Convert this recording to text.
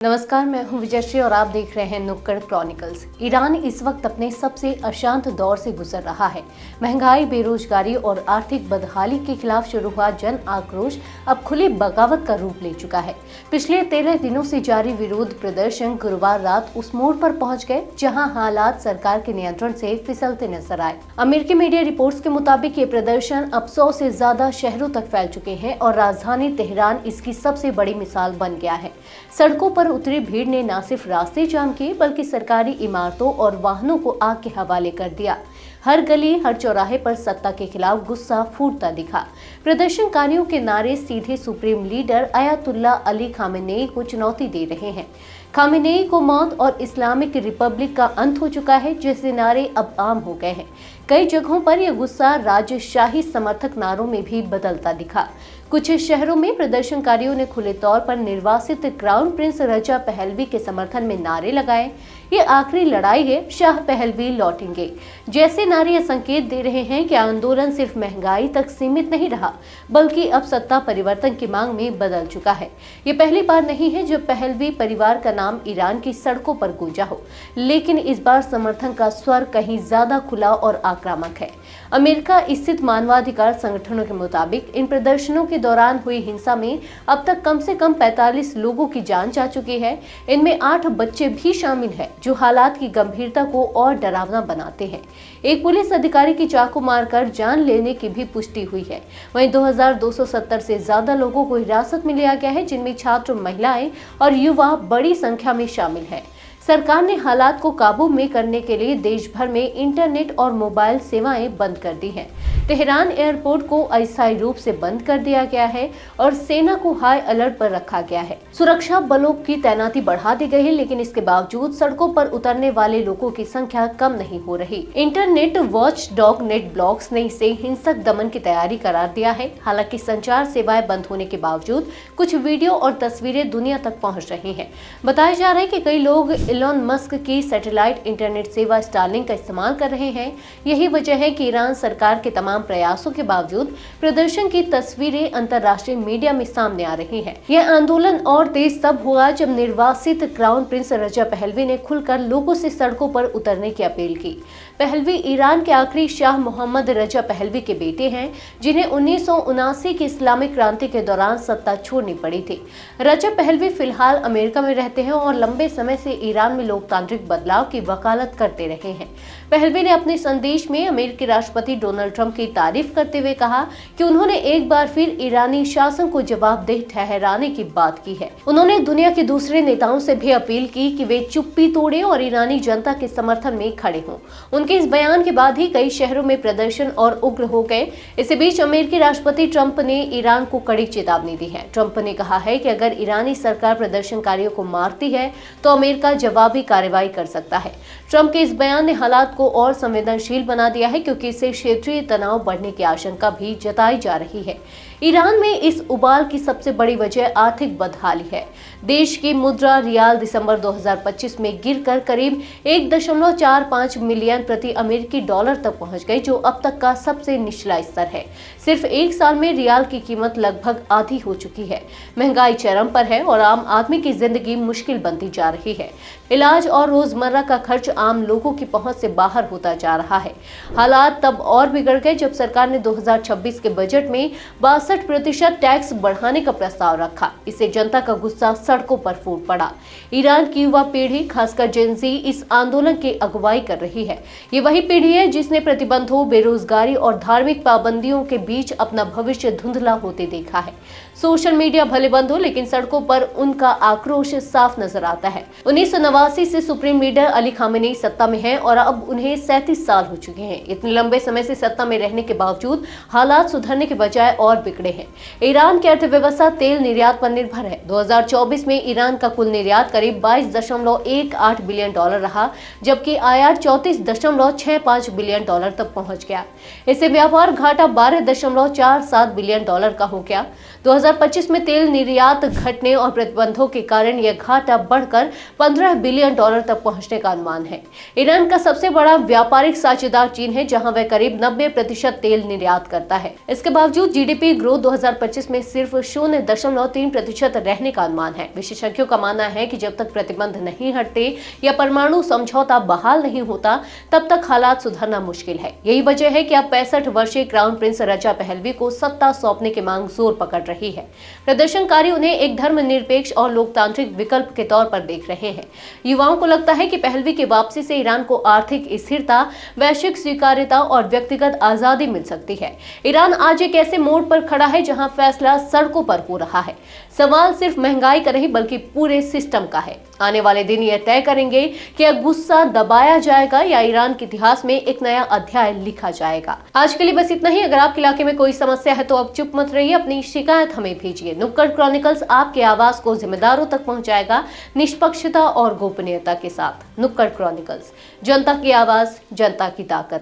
नमस्कार, मैं हूं विजयश्री और आप देख रहे हैं नुक्कड़ क्रॉनिकल्स। ईरान इस वक्त अपने सबसे अशांत दौर से गुजर रहा है। महंगाई, बेरोजगारी और आर्थिक बदहाली के खिलाफ शुरू हुआ जन आक्रोश अब खुली बगावत का रूप ले चुका है। पिछले 13 दिनों से जारी विरोध प्रदर्शन गुरुवार रात उस मोड़ पर पहुंच गए जहां हालात सरकार के नियंत्रण से फिसलते नजर आए। अमेरिकी मीडिया रिपोर्ट्स के मुताबिक ये प्रदर्शन अब 100 से ज्यादा शहरों तक फैल चुके हैं और राजधानी तेहरान इसकी सबसे बड़ी मिसाल बन गया है। सड़कों पर उतरी भीड़ ने न सिर्फ रास्ते जाम किए बल्कि सरकारी इमारतों और वाहनों को आग के हवाले कर दिया। हर गली, हर चौराहे पर सत्ता के खिलाफ गुस्सा फूटता दिखा। प्रदर्शनकारियों के नारे सीधे supreme leader Ayatollah Ali Khamenei को चुनौती दे रहे हैं। खामेनेई को मौत और इस्लामिक रिपब्लिक का अंत हो चुका है जैसे नारे अब आम हो गए हैं। कई जगहों पर यह गुस्सा राजशाही समर्थक नारों में भी बदलता दिखा। कुछ शहरों में प्रदर्शनकारियों ने खुले तौर पर निर्वासित क्राउन प्रिंस रजा पहलवी के समर्थन में नारे लगाए। ये आखिरी लड़ाई है, शाह पहलवी लौटेंगे जैसे नारे यह संकेत दे रहे हैं कि आंदोलन सिर्फ महंगाई तक सीमित नहीं रहा बल्कि अब सत्ता परिवर्तन की मांग में बदल चुका है। ये पहली बार नहीं है जब पहलवी परिवार का नाम ईरान की सड़कों पर गूंजा हो, लेकिन इस बार समर्थन का स्वर कहीं ज्यादा खुला और आक्रामक है। अमेरिका स्थित मानवाधिकार संगठनों के मुताबिक इन प्रदर्शनों के दौरान हुई हिंसा में अब तक कम से कम 45 लोगों की जान जा चुकी है। इनमें 8 बच्चे भी शामिल हैं, जो हालात की गंभीरता को और डरावना बनाते हैं। एक पुलिस अधिकारी की चाकू मारकर जान लेने की भी पुष्टि हुई है। वहीं 2270 से ज्यादा लोगों को हिरासत में लिया गया है, जिनमें छात्र, महिलाएं और युवा बड़ी संख्या में शामिल हैं। सरकार ने हालात को काबू में करने के लिए देश भर में इंटरनेट और मोबाइल सेवाएं बंद कर दी हैं। तेहरान एयरपोर्ट को अस्थायी रूप से बंद कर दिया गया है और सेना को हाई अलर्ट पर रखा गया है। सुरक्षा बलों की तैनाती बढ़ा दी गई है, लेकिन इसके बावजूद सड़कों पर उतरने वाले लोगों की संख्या कम नहीं हो रही। Internet watch dog net blocks ने इसे हिंसक दमन की तैयारी करार दिया है। हालांकि संचार सेवाएं बंद होने के बावजूद कुछ वीडियो और तस्वीरें दुनिया तक पहुँच रही है। बताया जा रहा है कि कई लोग इलॉन मस्क की सैटेलाइट इंटरनेट सेवा स्टारलिंक का इस्तेमाल कर रहे हैं। यही वजह है कि ईरान सरकार के तमाम प्रयासों के बावजूद प्रदर्शन की तस्वीरें अंतर्राष्ट्रीय मीडिया में सामने आ रही हैं। यह आंदोलन और तेज तब हुआ जब निर्वासित क्राउन प्रिंस रजा पहलवी ने खुलकर लोगों से सड़कों पर उतरने की अपील की। पहलवी ईरान के आखिरी शाह मोहम्मद रजा पहलवी के बेटे हैं, जिन्हें 1979 की इस्लामिक क्रांति के दौरान सत्ता छोड़नी पड़ी थी। रजा पहलवी फिलहाल अमेरिका में रहते हैं और लंबे समय से ईरान में लोकतांत्रिक बदलाव की वकालत करते रहे हैं। पहलवी ने अपने संदेश में अमेरिकी राष्ट्रपति डोनाल्ड ट्रंप की तारीफ करते हुए कहा कि उन्होंने एक बार फिर ईरानी शासन को जवाबदेह ठहराने की बात की है। उन्होंने दुनिया के दूसरे नेताओं से भी अपील की कि वे चुप्पी तोड़ें और ईरानी जनता के समर्थन में खड़े हों। उनके इस बयान के बाद ही कई शहरों में प्रदर्शन और उग्र हो गए। इसी बीच अमेरिकी राष्ट्रपति ट्रंप ने ईरान को कड़ी चेतावनी दी है। ट्रंप ने कहा है कि अगर ईरानी सरकार प्रदर्शनकारियों को मारती है तो अमेरिका जवाबी कार्रवाई कर सकता है। ट्रंप के इस बयान ने हालात को और संवेदनशील बना दिया है, क्योंकि इससे क्षेत्रीय तनाव बढ़ने की आशंका भी जताई जा रही है। ईरान में इस उबाल की सबसे बड़ी वजह आर्थिक बदहाली है। देश की मुद्रा रियाल दिसंबर 2025 में गिरकर करीब 1.45 मिलियन प्रति अमेरिकी डॉलर तक पहुंच गई, जो अब तक का सबसे निचला स्तर है। सिर्फ एक साल में रियाल की कीमत लगभग आधी हो चुकी है। महंगाई चरम पर है और आम आदमी की जिंदगी मुश्किल बनती जा रही है। इलाज और रोजमर्रा का खर्च आम लोगों की पहुंच से बाहर होता जा रहा है। हालात तब और बिगड़ गए जब सरकार ने 2026 के बजट में 62% टैक्स बढ़ाने का प्रस्ताव रखा। इससे जनता का गुस्सा सड़कों पर फूट पड़ा। ईरान की युवा पीढ़ी, खासकर जेन ज़ी, इस आंदोलन की अगुवाई कर रही है। ये वही पीढ़ी है जिसने प्रतिबंधों, बेरोजगारी और धार्मिक पाबंदियों के बीच अपना भविष्य धुंधला होते देखा है। सोशल मीडिया भले बंद हो, लेकिन सड़कों पर उनका आक्रोश साफ नजर आता है। 1989 से सुप्रीम लीडर अली खामेनेई सत्ता में हैं और अब उन्हें 37 साल हो चुके हैं। इतने लंबे समय से सत्ता में रहने के बावजूद हालात सुधरने के बजाय और बिगड़े हैं। ईरान की अर्थव्यवस्था तेल निर्यात पर निर्भर है। 2024 में ईरान का कुल निर्यात करीब 22.18 बिलियन डॉलर रहा, जबकि आयात 34.65 बिलियन डॉलर तक पहुंच गया। इससे व्यापार घाटा 12.47 बिलियन डॉलर का हो गया। 2025 में तेल निर्यात घटने और प्रतिबंधों के कारण यह घाटा बढ़कर $15 बिलियन तक पहुंचने का अनुमान है। ईरान का सबसे बड़ा व्यापारिक साझेदार चीन है, जहां वह करीब 90% तेल निर्यात करता है। इसके बावजूद जीडीपी ग्रोथ 2025 में सिर्फ 0.3% रहने का अनुमान है। विशेषज्ञों का मानना है कि जब तक प्रतिबंध नहीं हटते या परमाणु समझौता बहाल नहीं होता, तब तक हालात सुधरना मुश्किल है। यही वजह है कि अब 65 वर्षीय क्राउन प्रिंस रजा पहलवी को सत्ता सौंपने की मांग जोर पकड़ रही है। प्रदर्शनकारी उन्हें एक धर्मनिरपेक्ष और लोकतांत्रिक विकल्प के तौर पर देख रहे हैं। युवाओं को लगता है कि पहलवी की वापसी से ईरान को आर्थिक स्थिरता, वैश्विक स्वीकार्यता और व्यक्तिगत आजादी मिल सकती है। ईरान आज एक ऐसे मोड़ पर खड़ा है जहां फैसला सड़कों पर हो रहा है। सवाल सिर्फ महंगाई का नहीं बल्कि पूरे सिस्टम का है। आने वाले दिन यह तय करेंगे कि यह गुस्सा दबाया जाएगा या ईरान के इतिहास में एक नया अध्याय लिखा जाएगा। आज के लिए बस इतना ही। अगर आपके इलाके में कोई समस्या है तो अब चुप मत रहिए, अपनी शिकायत हमें भेजिए। नुक्कड़ क्रॉनिकल्स आपके आवाज को जिम्मेदारों तक पहुंचाएगा, निष्पक्षता और गोपनीयता के साथ। नुक्कड़ क्रॉनिकल्स, जनता की आवाज, जनता की ताकत।